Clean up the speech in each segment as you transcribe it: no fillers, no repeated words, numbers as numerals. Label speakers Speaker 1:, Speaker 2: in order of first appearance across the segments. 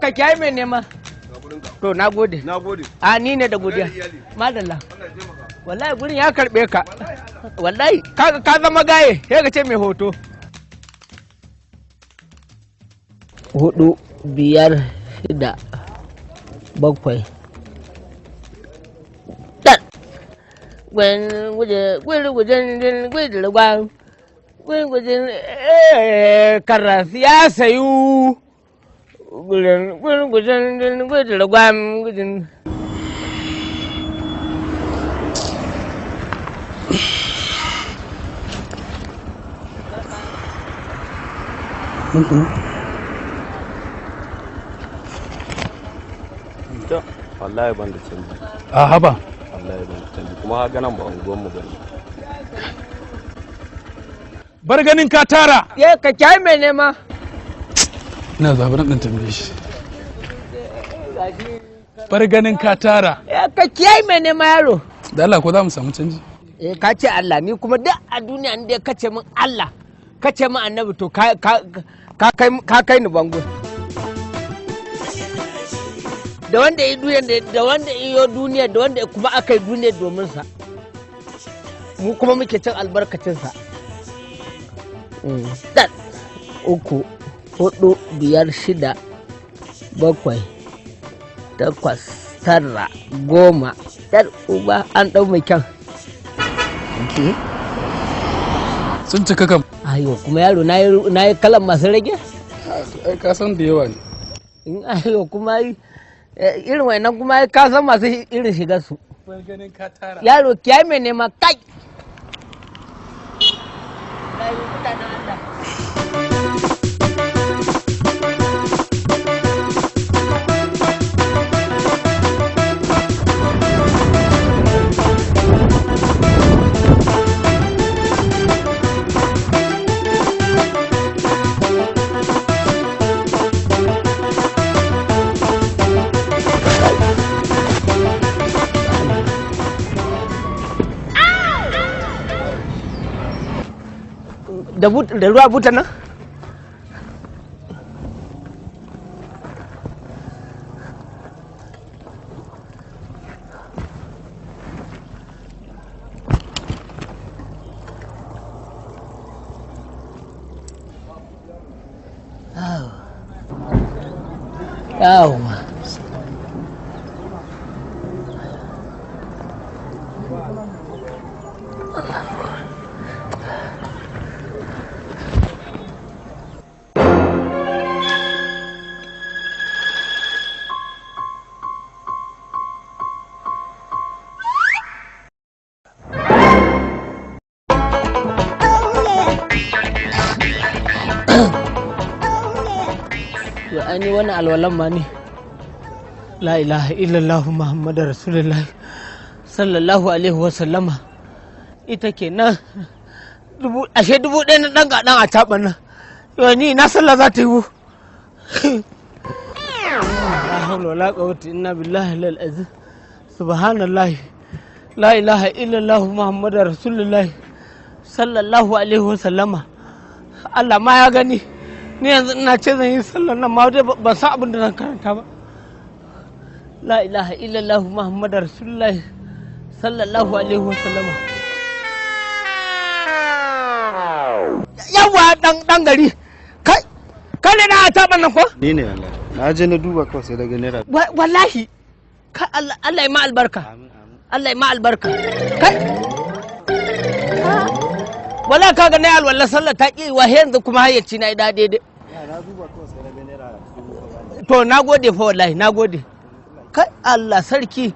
Speaker 1: ka kiyaye mai nema. To na gode. A ni ne da godiya. Madalla. Wallahi gurin ya karbe ka. Wallahi ka zama gaye, sai ka ce mai hoto. 4, 5, 6, 7. Gwangwajen karas ya sayu. Gwangwajen gwangwajen.
Speaker 2: Wallahi ban da canji.
Speaker 3: A haba.
Speaker 2: Wallahi ban da canji kuma haka nan ba unguwan mu bane.
Speaker 3: Bar ganin ka tara.
Speaker 1: Ka kyai mai nema.
Speaker 3: Ina zaɓar ɗan tambaye shi. Bar ganin ka tara.
Speaker 1: Ka kyai mai nema yaro.
Speaker 3: Da Allah ko za mu samu canji?
Speaker 1: Ka ce Allah, ni kuma duk a duniya ne ka ce min Allah, ka ce min annabi to ka kai ni bango. Da wanda yi duniya da wanda iyo duniya da wanda kuma aka yi duniya domin sa, mu kuma muke cin albarkacin sa. 3, 4, 5, 6, 7, 8, 9, 10. Yar uba an ɗau mai kyan.
Speaker 3: Sun cika kam.
Speaker 1: Ayo kuma yaro na yi kalan masu rage?
Speaker 3: Ai ka san da yawa ne.
Speaker 1: Ayo kuma irin wannan kuma ka san masu irin shigar su. Yaro kiyaye mai nema kai. Da ruwa buta nan? Yawa. Ani wani alwalan ma ne. La ilaha illallah Muhammadu Rasulullah sallallahu alaihi wasallama. Ita ke nan ashe 1000 na ɗan gaɗan a taɓa nan. Yau ni na sallah za ta yi wu. La hawla wala quwwata illa billahi al-azim. Subhanallah. La ilaha illallah Muhammadu Rasulullah sallallahu alaihi wasallama. Allah ma ya gani. Ni yanzu ina ce zan yi sallar nan ma dai ban san abin da zan karanta ba. La ilaha illallah Muhammadu Rasulullahi sallallahu alaihi wasallam. Yawa dan gari kai ne na taɓa nan ko?
Speaker 2: Ni ne wallahi. Na je na duba kawai sai daga naira.
Speaker 1: Wallahi ka Allah ya ma albarka. Allah ya ma albarka. Kai wala ka ga na alwala sallah ta ki wa yanzu kuma hayyaci na ida daidai.
Speaker 2: Na duba kawai sai daga naira.
Speaker 1: To nagode fa wallahi nagode. Kai Allah sarki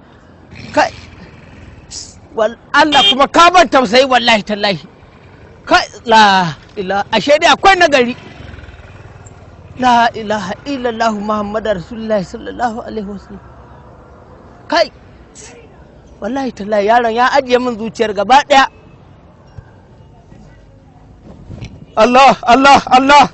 Speaker 1: kai Allah kuma ka ban tausayi wallahi tallahi. Kai la ilaha ashe dai akwai nagari. La ilaha illallah Muhammadu Rasulullahi sallallahu alaihi wasallam. Kai wallahi tallahi yaron ya ajiye min zuciyar gaba daya. Allah Allah Allah